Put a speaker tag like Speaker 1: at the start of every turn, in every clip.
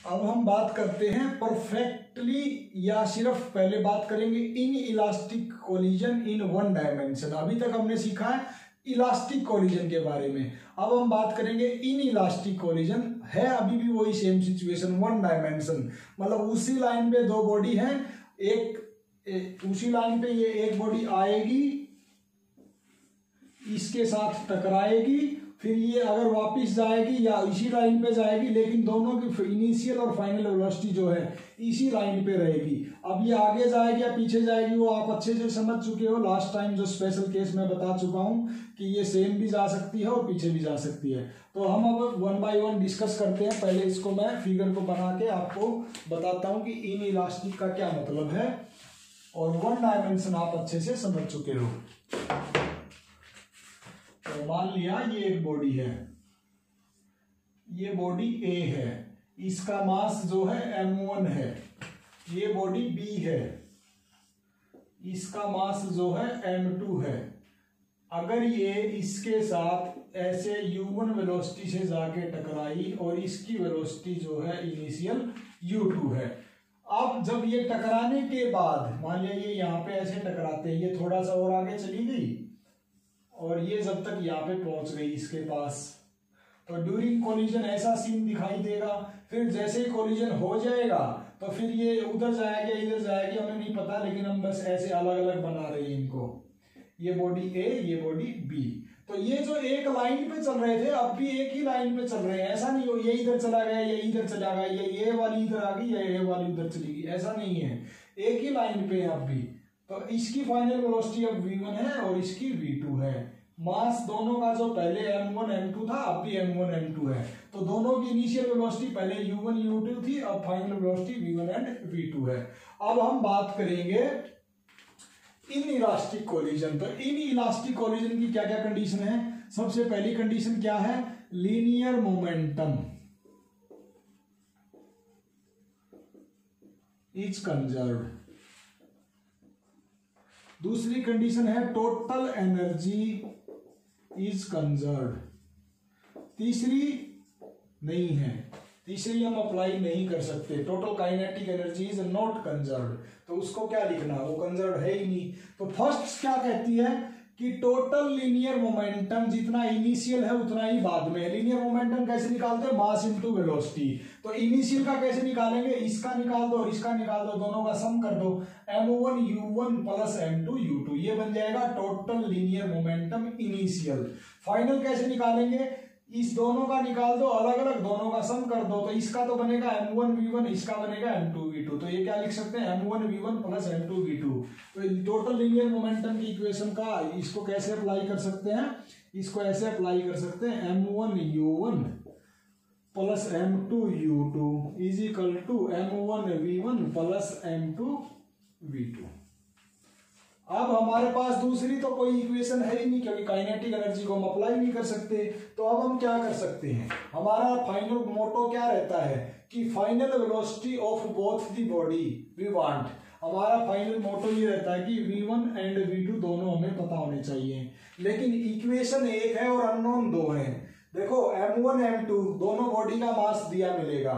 Speaker 1: अब हम बात करते हैं परफेक्टली, या सिर्फ पहले बात करेंगे in elastic collision in one dimension. अभी तक हमने सीखा है इलास्टिक कोलिजन के बारे में, अब हम बात करेंगे इन इलास्टिक कोलिजन। है अभी भी वही सेम सिचुएशन, वन डायमेंशन, मतलब उसी लाइन पे दो बॉडी है, उसी लाइन पे ये एक बॉडी आएगी, इसके साथ टकराएगी, फिर ये अगर वापस जाएगी या इसी लाइन पे जाएगी, लेकिन दोनों की इनिशियल और फाइनल वेलोसिटी जो है इसी लाइन पे रहेगी। अब ये आगे जाएगी या पीछे जाएगी वो आप अच्छे से समझ चुके हो, लास्ट टाइम जो स्पेशल केस में बता चुका हूं कि ये सेम भी जा सकती है और पीछे भी जा सकती है। तो हम अब वन बाय वन डिस्कस करते हैं। पहले इसको मैं फिगर को बना के आपको बताता हूं कि इन इलास्टिक का क्या मतलब है, और वन डायमेंशन आप अच्छे से समझ चुके हो। तो मान लिया ये एक बॉडी है, ये बॉडी ए है, इसका मास जो है m1 है, ये बॉडी बी है, इसका मास जो है m2 है। अगर ये इसके साथ ऐसे u1 वेलोसिटी से जाके टकराई और इसकी वेलोसिटी जो है इनिशियल u2 है। अब जब ये टकराने के बाद मान लिया ये यहाँ पे ऐसे टकराते हैं, ये थोड़ा सा और आगे चली गई और ये जब तक यहाँ पे पहुंच गई इसके पास, तो ड्यूरिंग कोलिजन ऐसा सीन दिखाई देगा। फिर जैसे ही कोलिजन हो जाएगा तो फिर ये उधर जाएगा इधर जाएगी, हमें नहीं पता, लेकिन हम बस ऐसे अलग अलग बना रहे हैं इनको, ये बॉडी ए ये बॉडी बी। तो ये जो एक लाइन पे चल रहे थे अब भी एक ही लाइन पे चल रहे हैं, ऐसा नहीं हो ये इधर चला गया ये इधर चला गया, ये वाली इधर आ गई ये वाली उधर चली गई, ऐसा नहीं है, एक ही लाइन पे अब भी। तो इसकी फाइनल वेलोसिटी अब v1 है और इसकी v2 है। मास दोनों का जो पहले m1 m2 था अब भी m1 m2 है, तो दोनों की इनिशियल वेलोसिटी पहले u1 u2 थी, अब final velocity v1 and v2 है। अब हम बात करेंगे इन इलास्टिक कोलिजन। तो इन इलास्टिक कोलिजन की क्या क्या कंडीशन है। सबसे पहली कंडीशन क्या है, लीनियर मोमेंटम इज कंजर्व्ड। दूसरी कंडीशन है टोटल एनर्जी इज कंजर्व्ड। तीसरी नहीं है, तीसरी हम अप्लाई नहीं कर सकते, total kinetic energy is not conserved, तो उसको क्या लिखना, वो कंजर्व्ड है ही नहीं। तो फर्स्ट क्या कहती है कि टोटल लीनियर मोमेंटम जितना इनिशियल है उतना ही बाद में। लीनियर मोमेंटम कैसे निकालते हैं, मास इनटू वेलोसिटी। तो इनिशियल का कैसे निकालेंगे, इसका निकाल दो और इसका निकाल दो, दोनों का सम कर दो, m1 u1 plus m2 u2, ये बन जाएगा total linear momentum initial. Final कैसे निकालेंगे, इस दोनों का निकाल दो अलग अलग, दोनों का सम कर दो, तो इसका तो बनेगा m1 v1, इसका बनेगा m2 v2। तो ये क्या लिख सकते हैं, m1 v1 plus m2 v2। तो टोटल लीनियर मोमेंटम की इक्वेशन का इसको कैसे अप्लाई कर सकते हैं, इसको ऐसे अप्लाई कर सकते हैं, m1 u1 plus m2 u2 is equal to m1 v1 plus m2 v2। अब हमारे पास दूसरी तो कोई इक्वेशन है ही नहीं, क्योंकि काइनेटिक एनर्जी को हम अप्लाई नहीं कर सकते। तो अब हम क्या कर सकते हैं, हमारा फाइनल मोटो क्या रहता है कि final velocity of both the body we want. हमारा फाइनल मोटो ये रहता है कि v1 एंड v2 दोनों हमें पता होने चाहिए, लेकिन इक्वेशन एक है और अननोन दो है। देखो m1 m2 दोनों बॉडी का मास दिया मिलेगा,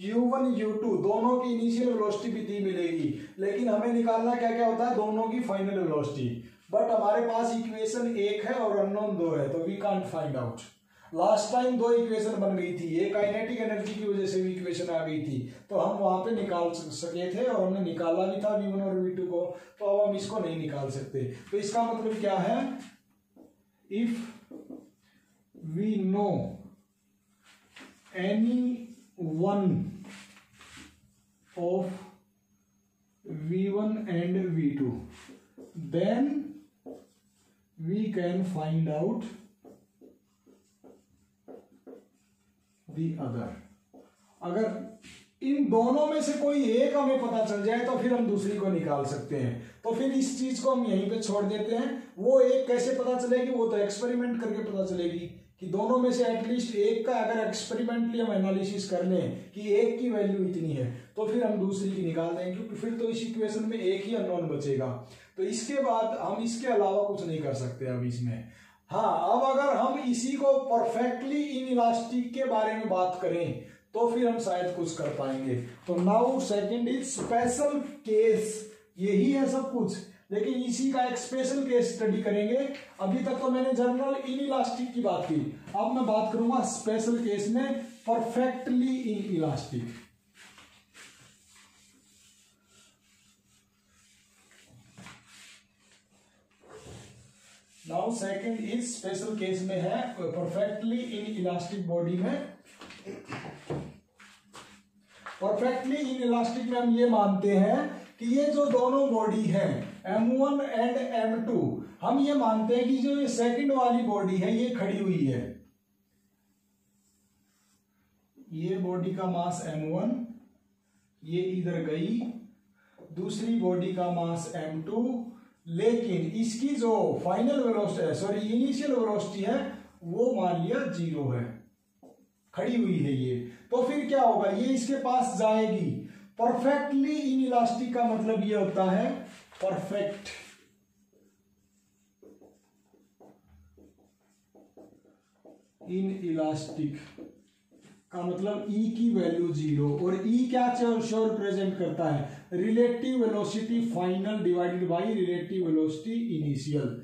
Speaker 1: u1 u2 दोनों की इनिशियल वेलोसिटी भी दी मिलेगी, लेकिन हमें निकालना क्या क्या होता है, दोनों की फाइनल वेलोसिटी। बट हमारे पास इक्वेशन एक है और अननोन दो है, तो we can't find out. Last time दो इक्वेशन बन गई थी, एक काइनेटिक एनर्जी की वजह से भी इक्वेशन आ गई थी, तो हम वहां पे निकाल सके थे और हमने निकाला भी था v1 और v2 को, तो अब हम इसको नहीं निकाल सकते। तो इसका मतलब क्या है, if we know any one of v1 and v2 then we can find out the other। अगर इन दोनों में से कोई एक हमें पता चल जाए तो फिर हम दूसरी को निकाल सकते हैं। तो फिर इस चीज को हम यहीं पे छोड़ देते हैं। वो एक कैसे पता चलेगी, वो तो एक्सपेरिमेंट करके पता चलेगी कि दोनों में से एटलीस्ट एक का अगर एक्सपेरिमेंटली हम एनालिसिस कर लें कि एक की वैल्यू इतनी है, तो फिर हम दूसरी की निकाल देंगे, क्योंकि फिर तो इस इक्वेशन में एक ही अननोन बचेगा। तो इसके बाद हम इसके अलावा कुछ नहीं कर सकते अब इसमें। हाँ, अब अगर हम इसी को परफेक्टली इन इलास्टिक के बारे में बात करें तो फिर हम शायद कुछ कर पाएंगे। तो now second is special case, यही है सब कुछ, लेकिन इसी का एक स्पेशल केस स्टडी करेंगे। अभी तक तो मैंने जनरल इनइलास्टिक की बात की, अब मैं बात करूंगा स्पेशल केस में perfectly inelastic. Now second is special case में है परफेक्टली इनइलास्टिक बॉडी में। परफेक्टली इनइलास्टिक में हम ये मानते हैं कि ये जो दोनों बॉडी है M1 एंड M2, हम ये मानते हैं कि जो ये सेकंड वाली बॉडी है ये खड़ी हुई है, ये बॉडी का मास M1, ये इधर गई, दूसरी बॉडी का मास M2, लेकिन इसकी जो फाइनल वेलोसिटी है, सॉरी इनिशियल वेलोसिटी है, वो मान लिया 0 है, खड़ी हुई है ये। तो फिर क्या होगा, ये इसके पास जाएगी। परफेक्टली इनइलास्टिक का मतलब ये होता है परफेक्ट इनइलास्टिक का मतलब E की वैल्यू 0, और E क्या शो रिप्रेजेंट करता है, relative velocity final divided by relative velocity initial.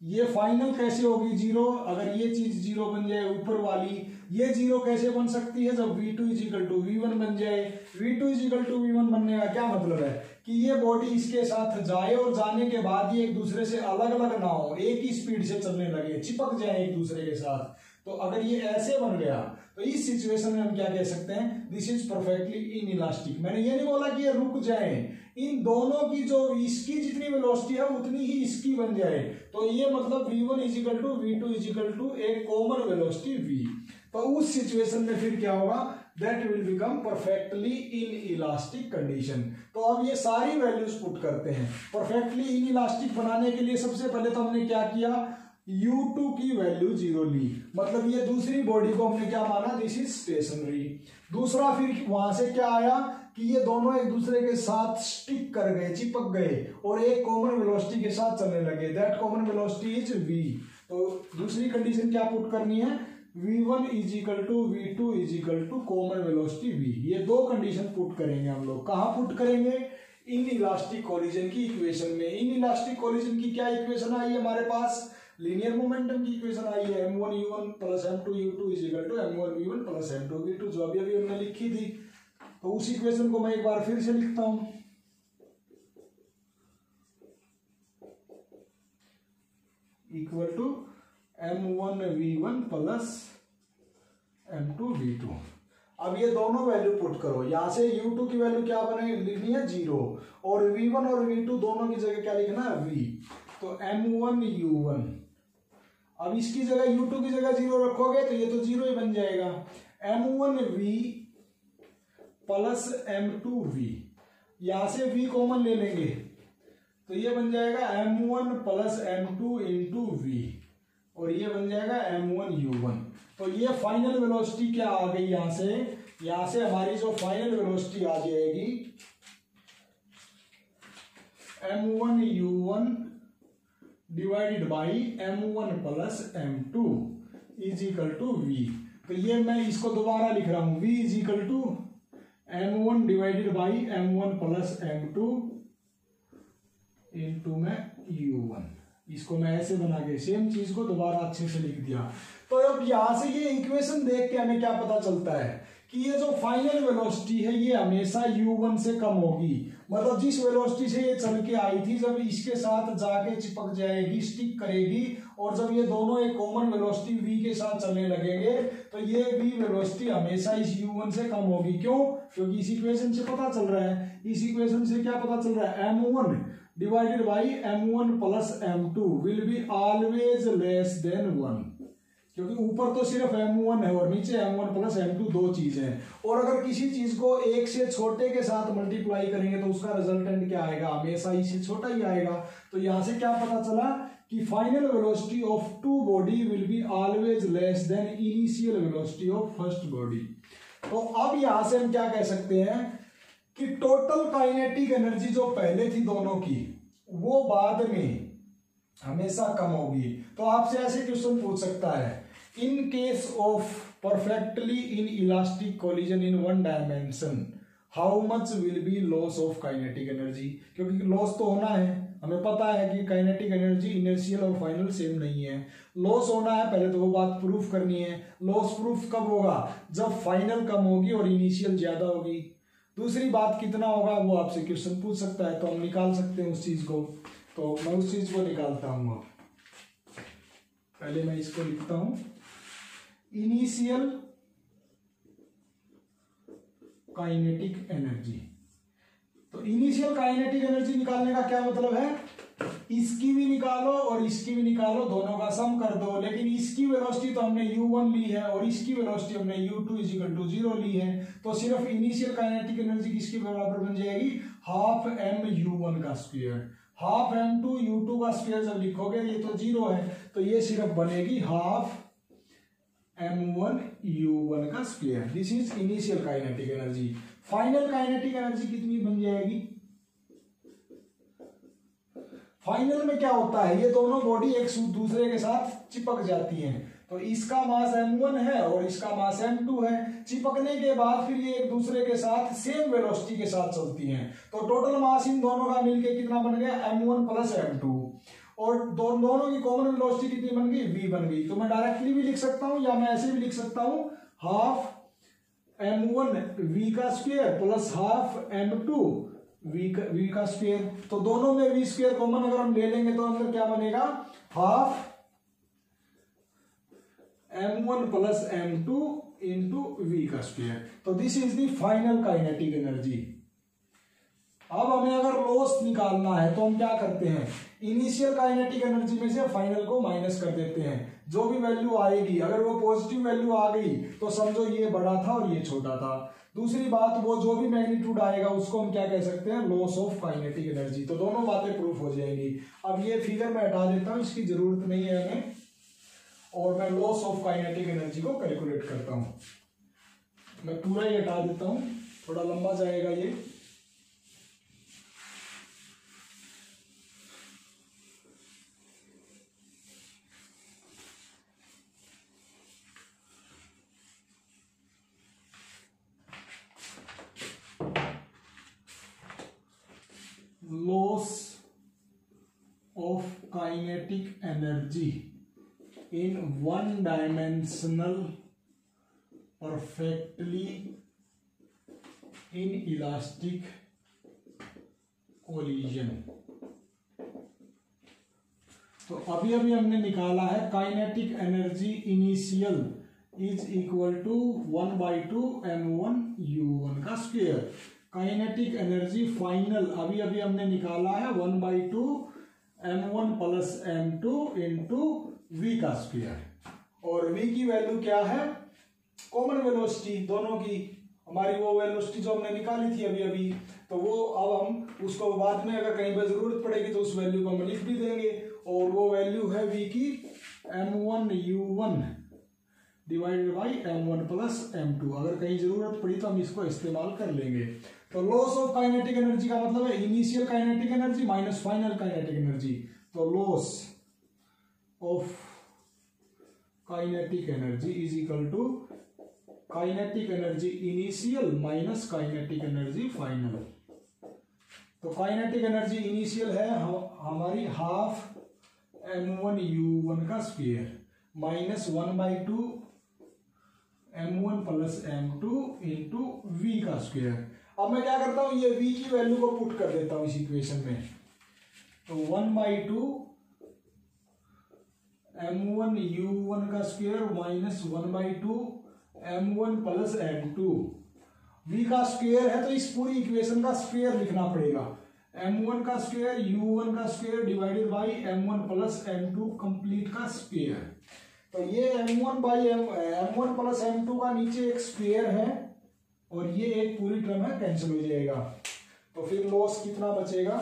Speaker 1: ये फाइनल कैसे होगी 0, अगर ये चीज 0 बन जाए ऊपर वाली, ये 0 कैसे बन सकती है, जब V2 इजिकल टू V1 बन जाए। V2 इजिकल टू V1 बनने का क्या मतलब है कि ये बॉडी इसके साथ जाए और जाने के बाद ये एक दूसरे से अलग अलग ना हो, एक ही स्पीड से चलने लगे, चिपक जाए एक दूसरे के साथ। तो अगर ये ऐसे बन गया तो इस सिचुएशन में हम क्या कह सकते हैं, दिस इज परफेक्टली इनइलास्टिक। मैंने ये नहीं बोला कि ये रुक जाए, इन दोनों की जो इसकी जितनी वेलोसिटी है उतनी ही इसकी बन जाए। तो ये मतलब V1 is equal to V2 is equal to एक कॉमन वेलोसिटी V। तो उस सिचुएशन में फिर क्या होगा, that will become perfectly inelastic condition. तो अब ये सारी वैल्यूज पुट करते हैं। परफेक्टली इनइलास्टिक बनाने के लिए सबसे पहले तो हमने क्या किया, U2 की वैल्यू 0 ली, मतलब ये दूसरी बॉडी को हमने क्या माना, दिस इज स्टेशनरी। दूसरा फिर वहां से क्या आया कि ये दोनों एक दूसरे के साथ स्टिक कर गए, चिपक गए और एक कॉमन वेलोसिटी के साथ चलने लगे, that common velocity is V। तो दूसरी कंडीशन क्या पुट करनी है, V1 is equal to V2 is equal to common velocity V। ये दो कंडीशन पुट करेंगे हम लोग। कहाँ पुट करेंगे, इनइलास्टिक कोलिजन की इक्वेशन में। इनइलास्टिक कोलिजन की क्या इक्वेशन आई है हमारे पास, लीनियर मोमेंटम की इक्वेशन आई है, M1U1 plus M2U2 is equal to M1V1 plus M2V2, जो अभी हमने लिखी थी। तो उस इक्वेशन को मैं एक बार फिर से लिखता हूं, equal to M1V1 plus M2V2। अब ये दोनों वैल्यू पुट करो, यहां से U2 की वैल्यू क्या बने, लिखनी है 0, और V1 और V2 दोनों की जगह क्या लिखना है, V। तो M1U1, अब इसकी जगह U2 की जगह 0 रखोगे तो ये तो 0 ही बन जाएगा। M1V प्लस M2V, यहां से V कॉमन ले लेंगे तो ये बन जाएगा M1 plus M2 into V, और ये बन जाएगा M1U1। तो ये फाइनल वेलोसिटी क्या आ गई, यहां से हमारी जो फाइनल वेलोसिटी आ जाएगी M1U1 divided by M1 plus M2 is equal to V। तो ये मैं इसको दोबारा लिख रहा हूं, V is equal to M1 divided by M1 plus M2 into में U1। इसको मैं ऐसे बना के सेम चीज को दोबारा अच्छे से लिख दिया। तो अब यहां से ये इक्वेशन देख के हमें क्या पता चलता है कि ये जो फाइनल वेलोसिटी है ये हमेशा U1 से कम होगी। मतलब जिस वेलोसिटी से ये चल के आई थी, जब इसके साथ जाके चिपक जाएगी, स्टिक करेगी, और जब ये दोनों एक कॉमन वेलोसिटी V के साथ चलने लगेंगे तो ये V वेलोसिटी हमेशा इस U1 से कम होगी। क्यों, क्योंकि इस इक्वेशन से पता चल रहा है, इस इक्वेशन से क्या पता चल रहा है, M1 divided by M1 plus M2 will be always less then 1, क्योंकि ऊपर तो सिर्फ M1 है और नीचे M1 प्लस M2 दो चीज है। और अगर किसी चीज को एक से छोटे के साथ मल्टीप्लाई करेंगे तो उसका रिजल्टेंट क्या आएगा, हमेशा इससे छोटा ही आएगा। तो यहां से क्या पता चला कि final velocity of two body will be always less than initial velocity of first body. तो अब यहां से हम क्या कह सकते हैं कि टोटल काइनेटिक एनर्जी जो पहले थी दोनों की, वो बाद में हमेशा कम होगी। तो आपसे ऐसे क्वेश्चन पूछ सकता है इन case of perfectly in elastic collision in one dimension how much will be loss of kinetic energy, क्योंकि लॉस तो होना है, हमें पता है कि काइनेटिक एनर्जी इनर्शियल और फाइनल सेम नहीं है, लॉस होना है, पहले तो वो बात प्रूफ करनी है। लॉस प्रूफ कब होगा, जब फाइनल कम होगी और इनिशियल ज्यादा होगी। दूसरी बात कितना होगा वो आपसे क्वेश्चन पूछ सकता है, तो हम निकाल सकते हैं उस चीज को, तो मैं उस चीज को निकालता हूं। अब पहले मैं इसको लिखता हूं, इनिशियल काइनेटिक एनर्जी। तो इनिशियल काइनेटिक एनर्जी निकालने का क्या मतलब है, इसकी भी निकालो और इसकी भी निकालो, दोनों का सम कर दो, लेकिन इसकी वेलोसिटी तो हमने u1 ली है और इसकी वेलोसिटी हमने u2 = 0 ली है, तो सिर्फ इनिशियल काइनेटिक एनर्जी किसके बराबर बन जाएगी, हाफ m u1 का स्क्वायर। हाफ m2 u2 का स्क्वायर जब लिखोगे ये तो 0 है, तो ये सिर्फ बनेगी हाफ m1 u1 का square. This is initial kinetic energy. Final kinetic energy कितनी बन जाएगी, फाइनल में क्या होता है, ये दोनों बॉडी एक दूसरे के साथ चिपक जाती हैं, तो इसका मास m1 है और इसका मास m2 है, चिपकने के बाद फिर ये एक दूसरे के साथ सेम वेलोसिटी के साथ चलती हैं, तो टोटल मास इन दोनों का मिलके कितना बन गया, m1 + m2, और दोनों की कॉमन वेलोसिटी कितनी बन गई, v बन गई। तो मैं डायरेक्टली भी लिख सकता हूं या मैं ऐसे भी लिख सकता हूं, हाफ m1 v का square plus half m2 v का स्क्वायर। तो दोनों में v स्क्वायर कॉमन अगर हम ले लेंगे तो अंदर क्या बनेगा, half m1 + m2 into v का स्क्वायर। तो this is the final kinetic energy. अब हमें अगर लॉस निकालना है तो हम क्या करते हैं, इनिशियल काइनेटिक एनर्जी में से फाइनल को माइनस कर देते हैं, जो भी वैल्यू आएगी अगर वो पॉजिटिव वैल्यू आ गई तो समझो ये बड़ा था और ये छोटा था। दूसरी बात, वो जो भी मैग्नीट्यूड आएगा उसको हम क्या कह सकते हैं, लॉस ऑफ काइनेटिक एनर्जी। तो दोनों बातें प्रूफ हो जाएंगी। अब ये फिगर मैं हटा देता हूं, इसकी जरूरत नहीं है हमें, और मैं लॉस ऑफ काइनेटिक एनर्जी को कैलकुलेट करता हूं। मैं पूरा ही हटा देता हूं, थोड़ा लंबा जाएगा ये। Loss of kinetic energy in one-dimensional perfectly inelastic collision। तो अभी हमने निकाला है kinetic energy initial is equal to 1/2 m1 u1 का स्क्वायर। काइनेटिक एनर्जी फाइनल अभी हमने निकाला है 1/2 m1 + m2 इंटू v का स्क्वायर, और v की वैल्यू क्या है, कॉमन वेलोसिटी दोनों की, हमारी वो वेलोसिटी जो हमने निकाली थी अभी, तो वो अब हम उसको बाद में अगर कहीं पर जरूरत पड़ेगी तो उस वैल्यू को हम लिख भी देंगे, और वो वैल्यू है v की m1 u1 divided by m1 + m2। अगर कहीं जरूरत पड़ी तो हम इसको इस्तेमाल कर लेंगे। तो लॉस ऑफ काइनेटिक एनर्जी का मतलब है initial kinetic energy minus final kinetic energy. तो loss of kinetic energy is equal to kinetic energy initial minus kinetic energy final. तो काइनेटिक एनर्जी इनिशियल है हमारी हाफ m1 u1 का square minus 1/2 m1 + m2 into v का square. अब मैं क्या करता हूं, ये v की वैल्यू को पुट कर देता हूं इस इक्वेशन में। तो 1/2 m1 u1 का square minus 1/2 m1 + m2 v का स्क्वायर है, तो इस पूरी इक्वेशन का स्क्वायर लिखना पड़ेगा। m1 का स्क्वायर u1 का square divided by m1 + m2 complete का स्क्वायर। तो ये m1 + m2 का नीचे एक स्क्वायर है और ये एक पूरी टर्म है, कैंसिल हो जाएगा। तो फिर लॉस कितना बचेगा,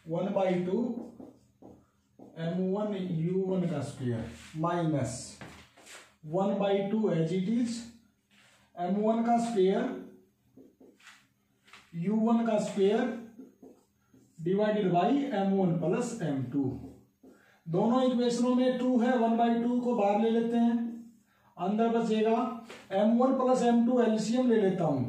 Speaker 1: one by two m1 u1 का square minus 1/2 as it is m1 का स्क्वायर u1 का square divided by m1 plus m2। दोनों इक्वेशनों में 2 है, 1/2 को बाहर ले लेते हैं, अंदर बचेगा m1 प्लस m2, एलसीएम ले लेता हूं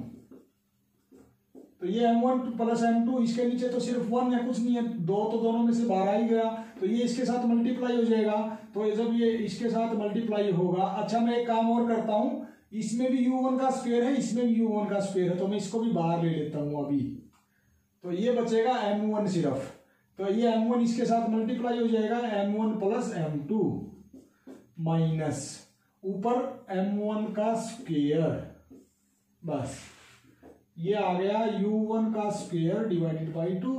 Speaker 1: तो ये m1 प्लस m2, इसके नीचे तो सिर्फ 1 है, कुछ नहीं है, 2 तो दोनों में से बाहर आ ही गया, तो ये इसके साथ मल्टीप्लाई हो जाएगा। तो जब ये इसके साथ मल्टीप्लाई होगा, अच्छा मैं एक काम और करता हूं, इसमें भी u1 का स्क्वायर है, इसमें भी u1 का स्क्वायर है, तो मैं इसको भी बाहर ले लेता हूं अभी। तो ये बचेगा m1 सिर्फ, तो ये m1 इसके साथ मल्टीप्लाई हो जाएगा, m1 प्लस m2 माइनस ऊपर m1 का स्क्वायर, बस ये आ गया u1 का स्क्वायर डिवाइडेड बाई 2,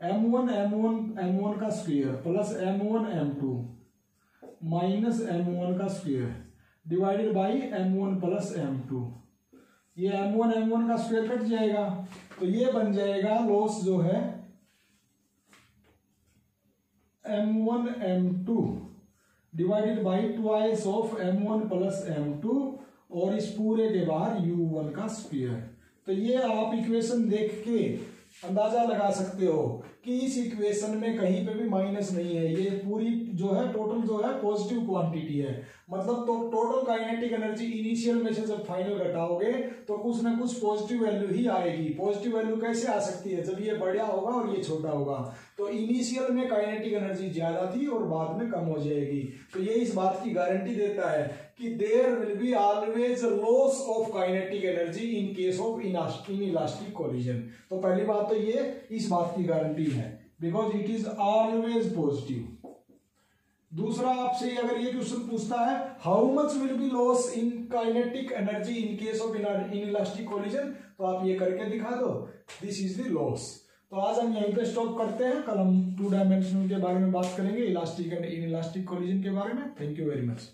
Speaker 1: m1 का square plus m1 m2 minus m1 का square divided by m1 plus m2। ये m1 का स्क्वायर कट जाएगा, तो ये बन जाएगा लॉस जो है m1 m2 divided by twice of m1 plus m2 और इस पूरे के बाहर u1 का स्क्वायर। तो ये आप इक्वेशन देख के अंदाजा लगा सकते हो कि इस इक्वेशन में कहीं पे भी माइनस नहीं है, ये पूरी जो है टोटल जो है पॉजिटिव क्वांटिटी है, मतलब तो टोटल काइनेटिक एनर्जी इनिशियल में से जब फाइनल घटाओगे तो कुछ ना कुछ पॉजिटिव वैल्यू ही आएगी। पॉजिटिव वैल्यू कैसे आ सकती है, जब ये बड़ा होगा और ये छोटा होगा, तो इनिशियल में काइनेटिक एनर्जी ज्यादा थी और बाद में कम हो जाएगी। तो ये इस बात की गारंटी देता है कि there will be always loss of kinetic energy in case of inelastic collision. तो पहली बात तो ये इस बात की गारंटी है, because it is always positive. दूसरा आपसे अगर ये क्वेश्चन पूछता है how much will be loss in kinetic energy in case of inelastic collision, तो आप ये करके दिखा दो, दिस इज द लॉस। तो आज हम यहीं पे स्टॉप करते हैं, कल हम 2 डायमेंशनल के बारे में बात करेंगे, इलास्टिक एंड इनइलास्टिक कोलिजन के बारे में। Thank you very much.